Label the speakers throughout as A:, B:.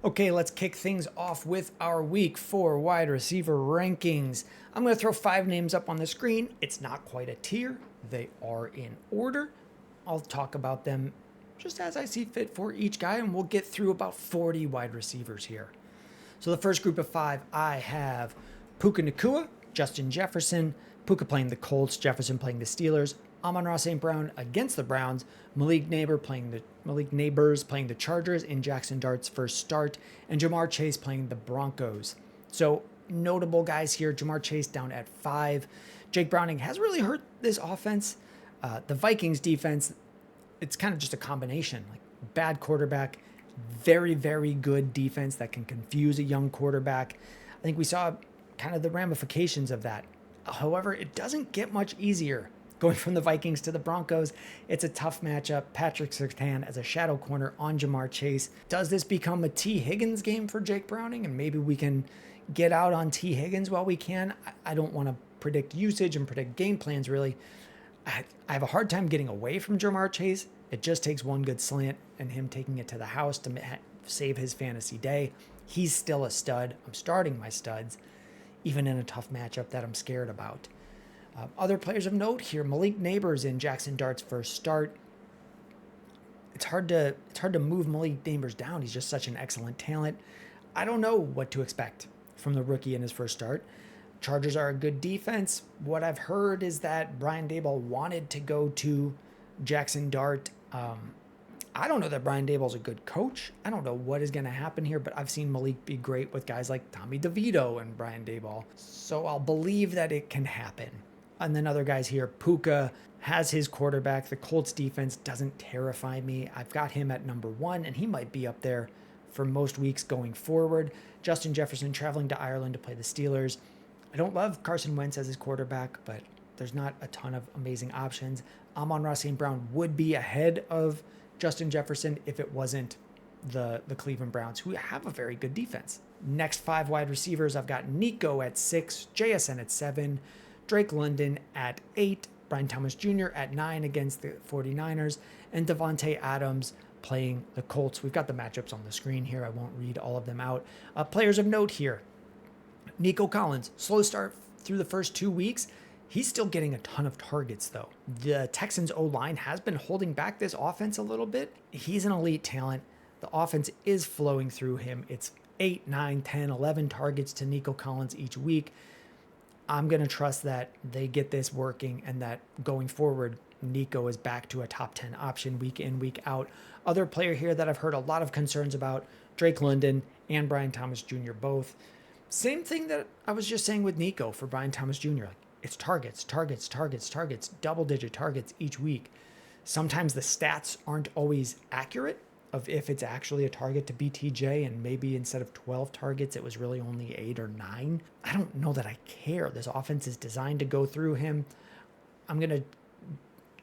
A: Okay, let's kick things off with our week 4 wide receiver rankings. I'm going to throw 5 names up on the screen. It's not quite a tier, they are in order. I'll talk about them just as I see fit for each guy, and we'll get through about 40 wide receivers here. So the first group of 5, I have Puka Nacua, Justin Jefferson, Puka playing the Colts, Jefferson playing the Steelers, Amon-Ra St. Brown against the Browns, Malik Neighbors playing the Chargers in Jackson Dart's first start, and Ja'Marr Chase playing the Broncos. So notable guys here, Ja'Marr Chase down at 5. Jake Browning has really hurt this offense. The Vikings defense, it's kind of just a combination, like bad quarterback, very, very good defense that can confuse a young quarterback. I think we saw kind of the ramifications of that. However, it doesn't get much easier. Going from the Vikings to the Broncos, it's a tough matchup. Patrick Surtain as a shadow corner on Ja'Marr Chase. Does this become a T. Higgins game for Jake Browning? And maybe we can get out on T. Higgins while we can. I don't want to predict usage and predict game plans, really. I have a hard time getting away from Ja'Marr Chase. It just takes one good slant and him taking it to the house to save his fantasy day. He's still a stud. I'm starting my studs, even in a tough matchup that I'm scared about. Other players of note here, Malik Neighbors in Jackson Dart's first start. It's hard to move Malik Neighbors down. He's just such an excellent talent. I don't know what to expect from the rookie in his first start. Chargers are a good defense. What I've heard is that Brian Daboll wanted to go to Jackson Dart. I don't know that Brian Daboll's a good coach. I don't know what is going to happen here, but I've seen Malik be great with guys like Tommy DeVito and Brian Daboll. So I'll believe that it can happen. And then other guys here, Puka has his quarterback. The Colts defense doesn't terrify me. I've got him at number 1, and he might be up there for most weeks going forward. Justin Jefferson traveling to Ireland to play the Steelers. I don't love Carson Wentz as his quarterback, but there's not a ton of amazing options. Amon-Ra St. Brown would be ahead of Justin Jefferson if it wasn't the Cleveland Browns, who have a very good defense. Next 5 wide receivers, I've got Nico at 6, JSN at 7, Drake London at 8, Brian Thomas Jr. at 9 against the 49ers, and Davante Adams playing the Colts. We've got the matchups on the screen here. I won't read all of them out. Players of note here, Nico Collins, slow start through the first 2 weeks. He's still getting a ton of targets, though. The Texans' O-line has been holding back this offense a little bit. He's an elite talent. The offense is flowing through him. It's 8, 9, 10, 11 targets to Nico Collins each week. I'm going to trust that they get this working and that going forward, Nico is back to a top 10 option week in, week out. Other player here that I've heard a lot of concerns about, Drake London and Brian Thomas Jr. both. Same thing that I was just saying with Nico for Brian Thomas Jr. It's targets, double-digit targets each week. Sometimes the stats aren't always accurate of if it's actually a target to BTJ, and maybe instead of 12 targets, it was really only 8 or 9. I don't know that I care. This offense is designed to go through him. I'm going to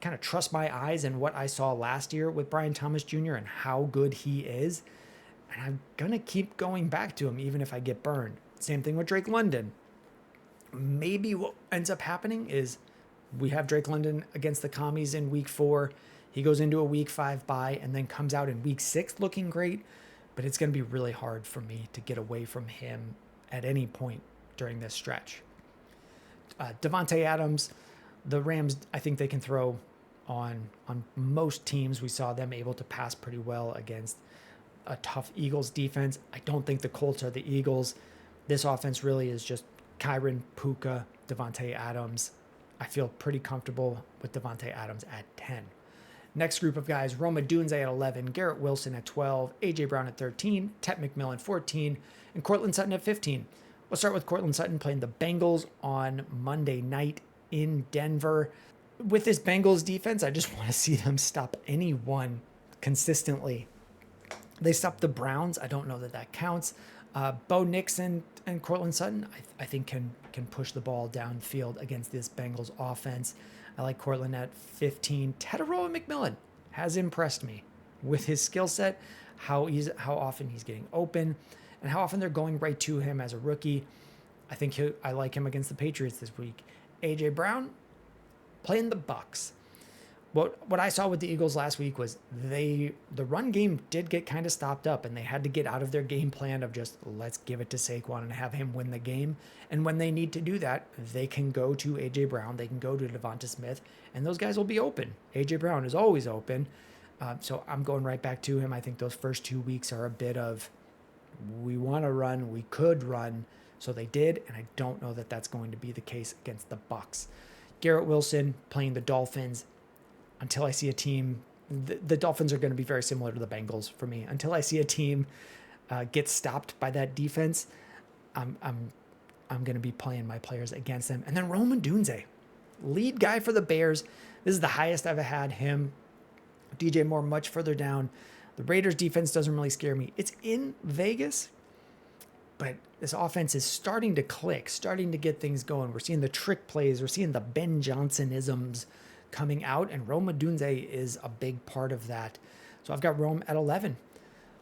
A: kind of trust my eyes in what I saw last year with Brian Thomas Jr. and how good he is. And I'm going to keep going back to him even if I get burned. Same thing with Drake London. Maybe what ends up happening is we have Drake London against the Commies in week 4. He goes into a week 5 bye and then comes out in week 6 looking great. But it's going to be really hard for me to get away from him at any point during this stretch. Davante Adams, the Rams, I think they can throw on most teams. We saw them able to pass pretty well against a tough Eagles defense. I don't think the Colts are the Eagles. This offense really is just Kyren, Puka, Davante Adams. I feel pretty comfortable with Davante Adams at 10. Next group of guys, Rome Odunze at 11, Garrett Wilson at 12, A.J. Brown at 13, Tet McMillan 14, and Courtland Sutton at 15. We'll start with Courtland Sutton playing the Bengals on Monday night in Denver. With this Bengals defense, I just want to see them stop anyone consistently. They stopped the Browns. I don't know that counts. Bo Nixon and Courtland Sutton, I think can push the ball downfield against this Bengals offense. I like Courtland at 15. Tedoroa McMillan has impressed me with his skill set, how often he's getting open, and how often they're going right to him as a rookie. I like him against the Patriots this week. A.J. Brown playing the Bucks. What I saw with the Eagles last week was the run game did get kind of stopped up, and they had to get out of their game plan of just let's give it to Saquon and have him win the game. And when they need to do that, they can go to AJ Brown, they can go to Devonta Smith, and those guys will be open. AJ Brown is always open, so I'm going right back to him. I think those first 2 weeks are a bit of we want to run, we could run, so they did, and I don't know that that's going to be the case against the Bucs. Garrett Wilson playing the Dolphins. Until I see a team, the Dolphins are going to be very similar to the Bengals for me. Until I see a team get stopped by that defense, I'm going to be playing my players against them. And then Rome Odunze, lead guy for the Bears. This is the highest I've had him. DJ Moore much further down. The Raiders defense doesn't really scare me. It's in Vegas, but this offense is starting to click, starting to get things going. We're seeing the trick plays. We're seeing the Ben Johnson-isms coming out, and Rome Odunze is a big part of that. So I've got Rome at 11.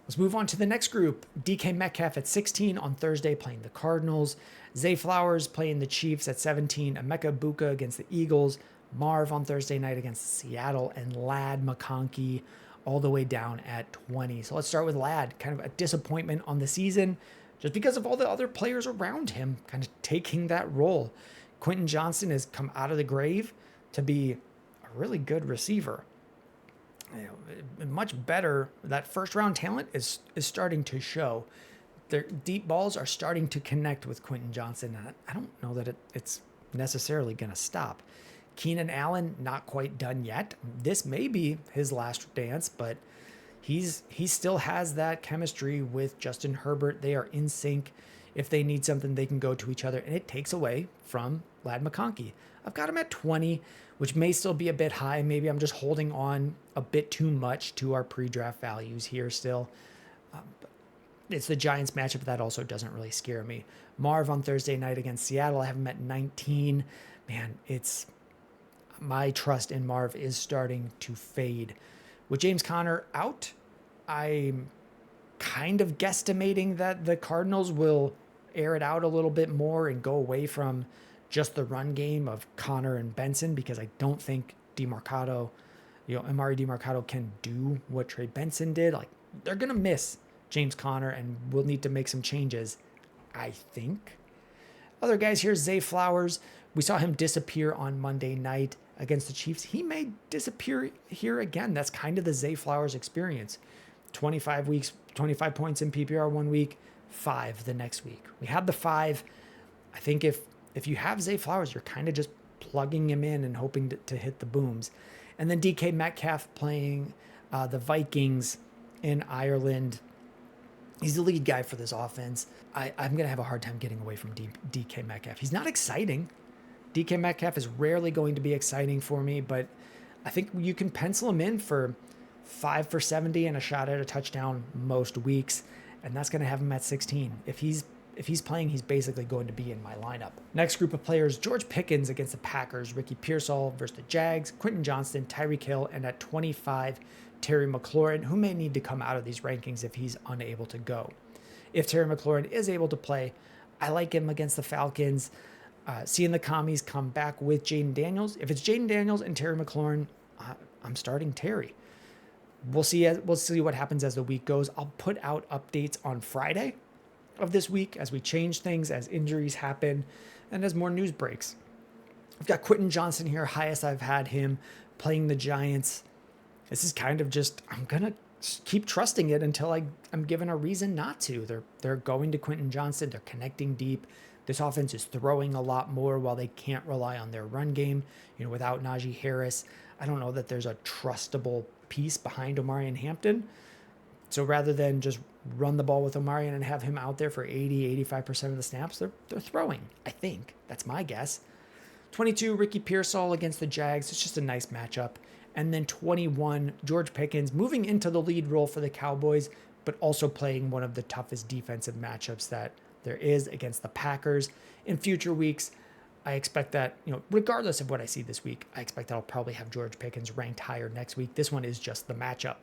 A: Let's move on to the next group. DK Metcalf at 16 on Thursday playing the Cardinals. Zay Flowers playing the Chiefs at 17. Emeka Buka against the Eagles. Marv on Thursday night against Seattle. And Ladd McConkey all the way down at 20. So let's start with Ladd. Kind of a disappointment on the season just because of all the other players around him kind of taking that role. Quentin Johnston has come out of the grave to be a really good receiver. Much better. That first round talent is starting to show. Their deep balls are starting to connect with Quentin Johnston. And I don't know that it's necessarily going to stop. Keenan Allen, not quite done yet. This may be his last dance, but he still has that chemistry with Justin Herbert. They are in sync. If they need something, they can go to each other, and it takes away from Ladd McConkey. I've got him at 20, which may still be a bit high. Maybe I'm just holding on a bit too much to our pre-draft values here still. It's the Giants matchup that also doesn't really scare me. Marv on Thursday night against Seattle, I have him at 19. Man, my trust in Marv is starting to fade. With James Conner out, I'm kind of guesstimating that the Cardinals will air it out a little bit more and go away from just the run game of Conner and Benson, because I don't think Amari DeMarcado can do what Trey Benson did. Like, they're going to miss James Conner and we'll need to make some changes, I think. Other guys here, Zay Flowers. We saw him disappear on Monday night against the Chiefs. He may disappear here again. That's kind of the Zay Flowers experience. 25 points in PPR 1 week, 5 the next week. We had the 5. I think if you have Zay Flowers, you're kind of just plugging him in and hoping to hit the booms. And then DK Metcalf playing the Vikings in Ireland. He's the lead guy for this offense. I'm going to have a hard time getting away from DK Metcalf. He's not exciting. DK Metcalf is rarely going to be exciting for me, but I think you can pencil him in for 5 for 70 and a shot at a touchdown most weeks, and that's going to have him at 16. If he's playing, he's basically going to be in my lineup. Next group of players, George Pickens against the Packers, Ricky Pearsall versus the Jags, Quentin Johnston, Tyreek Hill, and at 25, Terry McLaurin, who may need to come out of these rankings if he's unable to go. If Terry McLaurin is able to play, I like him against the Falcons. Seeing the commies come back with Jaden Daniels. If it's Jaden Daniels and Terry McLaurin, I'm starting Terry. We'll see what happens as the week goes. I'll put out updates on Friday of this week as we change things, as injuries happen, and as more news breaks. I've got Quentin Johnston here, highest I've had him, playing the Giants. This is kind of just, I'm going to keep trusting it until I'm given a reason not to. They're going to Quentin Johnston. They're connecting deep. This offense is throwing a lot more while they can't rely on their run game. Without Najee Harris, I don't know that there's a trustable piece behind Omarion Hampton. So rather than just run the ball with Omarion and have him out there for 80-85% of the snaps, they're throwing, I think. That's my guess. 22, Ricky Pearsall against the Jags. It's just a nice matchup. And then 21, George Pickens moving into the lead role for the Cowboys, but also playing one of the toughest defensive matchups that there is against the Packers. In future weeks, I expect that, regardless of what I see this week, I expect that I'll probably have George Pickens ranked higher next week. This one is just the matchup.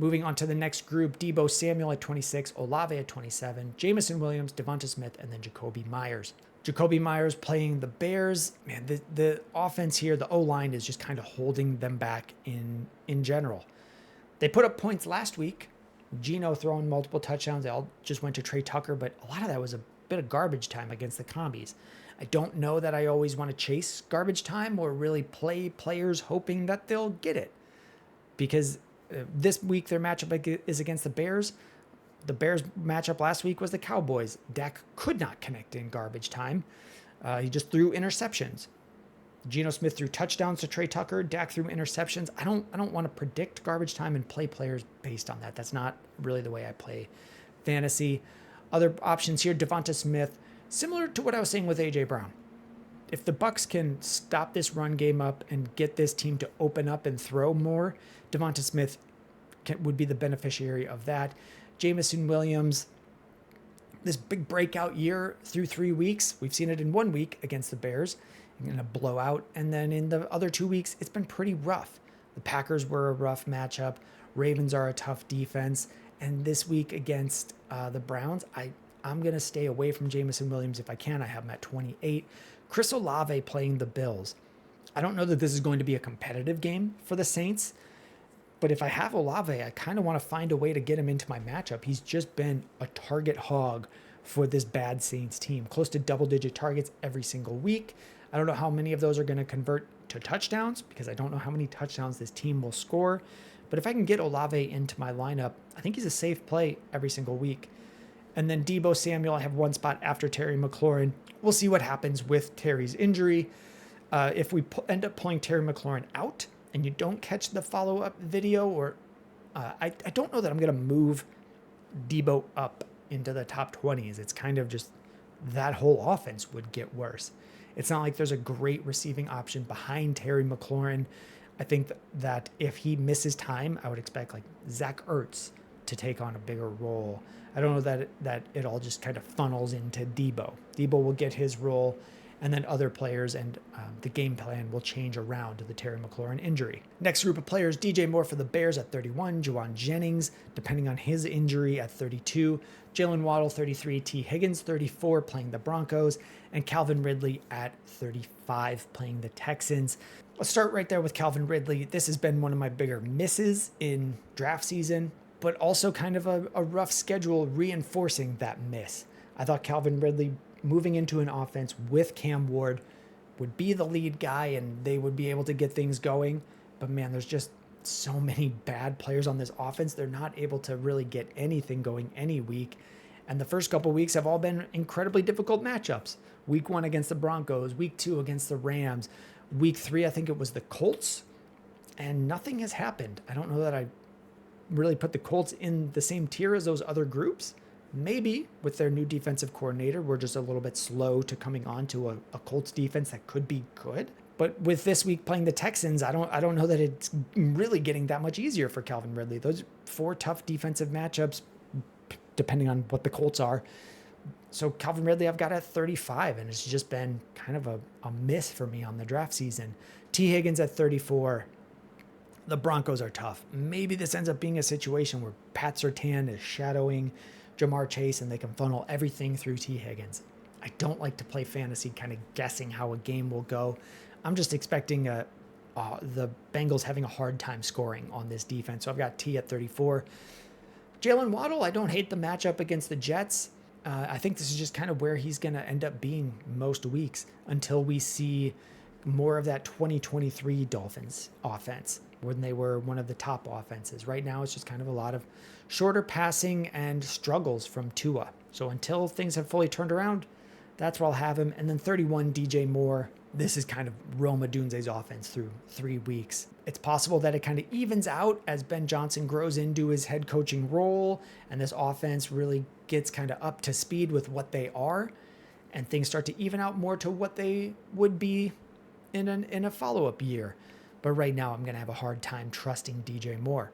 A: Moving on to the next group, Deebo Samuel at 26, Olave at 27, Jamison Williams, Devonta Smith, and then Jacoby Myers. Jacoby Myers playing the Bears. Man, the offense here, the O-line is just kind of holding them back in general. They put up points last week. Geno throwing multiple touchdowns. They all just went to Trey Tucker, but a lot of that was a bit of garbage time against the Combies. I don't know that I always want to chase garbage time or really play players hoping that they'll get it. Because this week their matchup is against the Bears. The Bears matchup last week was the Cowboys. Dak could not connect in garbage time. He just threw interceptions. Geno Smith threw touchdowns to Trey Tucker. Dak threw interceptions. I don't want to predict garbage time and play players based on that. That's not really the way I play fantasy. Other options here, Devonta Smith, similar to what I was saying with A.J. Brown. If the Bucs can stop this run game up and get this team to open up and throw more, Devonta Smith would be the beneficiary of that. Jameson Williams, this big breakout year through 3 weeks. We've seen it in 1 week against the Bears in a blowout. And then in the other 2 weeks, it's been pretty rough. The Packers were a rough matchup. Ravens are a tough defense. And this week against the Browns, I'm going to stay away from Jameson Williams if I can. I have him at 28. Chris Olave playing the Bills. I don't know that this is going to be a competitive game for the Saints. But if I have Olave, I kind of want to find a way to get him into my matchup. He's just been a target hog for this bad Saints team. Close to double-digit targets every single week. I don't know how many of those are going to convert to touchdowns because I don't know how many touchdowns this team will score. But if I can get Olave into my lineup, I think he's a safe play every single week. And then Deebo Samuel, I have one spot after Terry McLaurin. We'll see what happens with Terry's injury. If we end up pulling Terry McLaurin out, and you don't catch the follow-up video, or I don't know that I'm going to move Deebo up into the top 20s. It's kind of just that whole offense would get worse. It's not like there's a great receiving option behind Terry McLaurin. I think that if he misses time, I would expect like Zach Ertz to take on a bigger role. I don't know that it all just kind of funnels into Deebo. Deebo will get his role, and then other players and the game plan will change around the Terry McLaurin injury. Next group of players, DJ Moore for the Bears at 31, Juwan Jennings, depending on his injury, at 32, Jalen Waddle, 33, T. Higgins, 34, playing the Broncos, and Calvin Ridley at 35, playing the Texans. Let's start right there with Calvin Ridley. This has been one of my bigger misses in draft season, but also kind of a rough schedule reinforcing that miss. I thought Calvin Ridley moving into an offense with Cam Ward would be the lead guy and they would be able to get things going. But man, there's just so many bad players on this offense. They're not able to really get anything going any week. And the first couple weeks have all been incredibly difficult matchups. Week 1 against the Broncos, week 2 against the Rams, week 3, I think it was the Colts, and nothing has happened. I don't know that I really put the Colts in the same tier as those other groups. Maybe with their new defensive coordinator, we're just a little bit slow to coming on to a Colts defense that could be good. But with this week playing the Texans, I don't know that it's really getting that much easier for Calvin Ridley. Those 4 tough defensive matchups, depending on what the Colts are. So Calvin Ridley, I've got at 35, and it's just been kind of a miss for me on the draft season. T. Higgins at 34. The Broncos are tough. Maybe this ends up being a situation where Pat Surtain is shadowing Jamar Chase and they can funnel everything through T. Higgins. I don't like to play fantasy kind of guessing how a game will go. I'm just expecting the Bengals having a hard time scoring on this defense. So I've got T at 34. Jalen Waddle, I don't hate the matchup against the Jets. I think this is just kind of where he's going to end up being most weeks until we see more of that 2023 Dolphins offense when they were one of the top offenses. Right now, it's just kind of a lot of shorter passing and struggles from Tua. So until things have fully turned around, that's where I'll have him. And then 31, DJ Moore. This is kind of Roma Dunze's offense through 3 weeks. It's possible that it kind of evens out as Ben Johnson grows into his head coaching role and this offense really gets kind of up to speed with what they are and things start to even out more to what they would be in a follow-up year. But right now, I'm going to have a hard time trusting DJ Moore.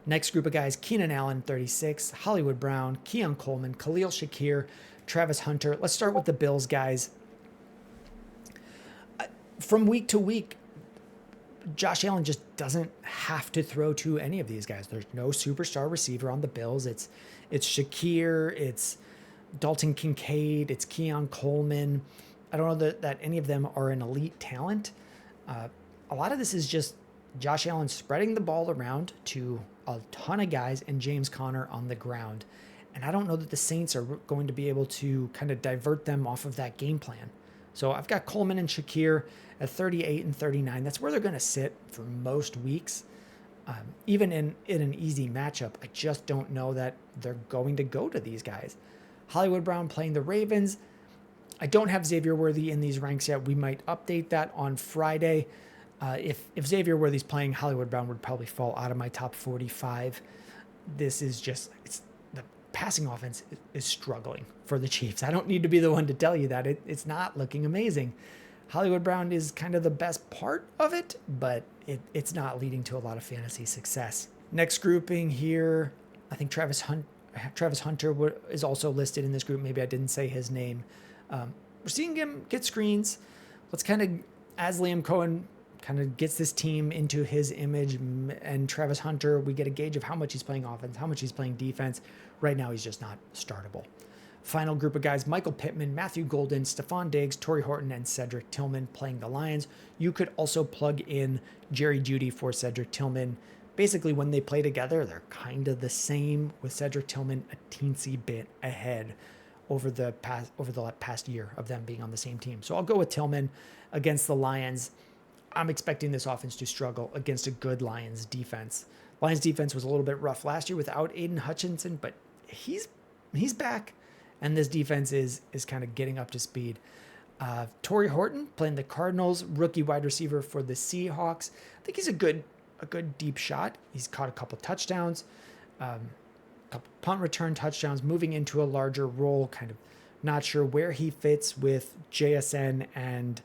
A: Next group of guys, Keenan Allen, 36, Hollywood Brown, Keon Coleman, Khalil Shakir, Travis Hunter. Let's start with the Bills, guys. From week to week, Josh Allen just doesn't have to throw to any of these guys. There's no superstar receiver on the Bills. It's Shakir, it's Dalton Kincaid, it's Keon Coleman. I don't know that any of them are an elite talent. A lot of this is just Josh Allen spreading the ball around to a ton of guys and James Conner on the ground. And I don't know that the Saints are going to be able to kind of divert them off of that game plan. So I've got Coleman and Shakir at 38 and 39. That's where they're going to sit for most weeks. Even in an easy matchup, I just don't know that they're going to go to these guys. Hollywood Brown playing the Ravens. I don't have Xavier Worthy in these ranks yet. We might update that on Friday. If Xavier Worthy's playing, Hollywood Brown would probably fall out of my top 45. This is just, the passing offense is struggling for the Chiefs. I don't need to be the one to tell you that. It's not looking amazing. Hollywood Brown is kind of the best part of it, but it's not leading to a lot of fantasy success. Next grouping here, I think Travis Hunter is also listed in this group. Maybe I didn't say his name. We're seeing him get screens. Let's kind of, as Liam Cohen kind of gets this team into his image, and Travis Hunter, we get a gauge of how much he's playing offense, how much he's playing defense. Right now, he's just not startable. Final group of guys, Michael Pittman, Matthew Golden, Stephon Diggs, Torrey Horton, and Cedric Tillman playing the Lions. You could also plug in Jerry Jeudy for Cedric Tillman. Basically, when they play together, they're kind of the same, with Cedric Tillman a teensy bit ahead over the past year of them being on the same team. So I'll go with Tillman against the Lions. I'm expecting this offense to struggle against a good Lions defense. Lions defense was a little bit rough last year without Aiden Hutchinson, but he's back, and this defense is kind of getting up to speed. Torrey Horton playing the Cardinals, rookie wide receiver for the Seahawks. I think he's a good deep shot. He's caught a couple touchdowns, a couple punt return touchdowns, moving into a larger role. Kind of not sure where he fits with JSN and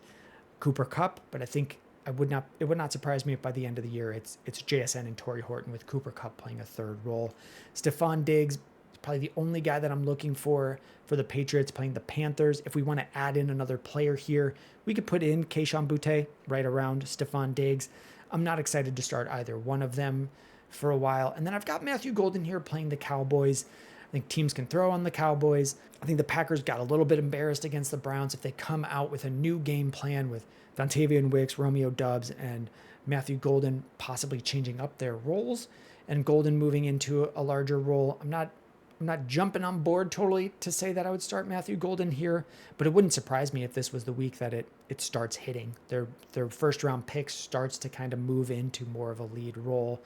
A: Cooper Kupp, but I think it would not surprise me if by the end of the year it's JSN and Torrey Horton with Cooper Kupp playing a third role. Stephon Diggs, probably the only guy that I'm looking for the Patriots playing the Panthers. If we want to add in another player here, we could put in Kayshon Boutte right around Stephon Diggs. I'm not excited to start either one of them for a while. And then I've got Matthew Golden here playing the Cowboys. I think teams can throw on the Cowboys. I think the Packers got a little bit embarrassed against the Browns. If they come out with a new game plan with Dontavian Wicks, Romeo Doubs, and Matthew Golden possibly changing up their roles, and Golden moving into a larger role, I'm not jumping on board totally to say that I would start Matthew Golden here, but it wouldn't surprise me if this was the week that it starts hitting. Their first round pick starts to kind of move into more of a lead role.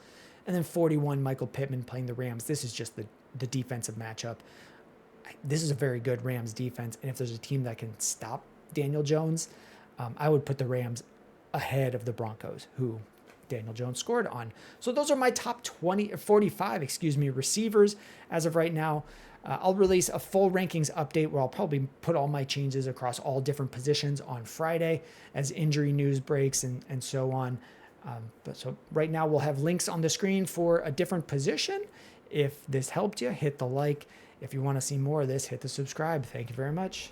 A: And then 41, Michael Pittman playing the Rams. This is just the defensive matchup. This is a very good Rams defense, and if there's a team that can stop Daniel Jones, I would put the Rams ahead of the Broncos, who Daniel Jones scored on. So those are my top 45 receivers as of right now. I'll release a full rankings update where I'll probably put all my changes across all different positions on Friday as injury news breaks and so on. But so right now we'll have links on the screen for a different position. If this helped you, hit the like. If you want to see more of this, hit the subscribe. Thank you very much.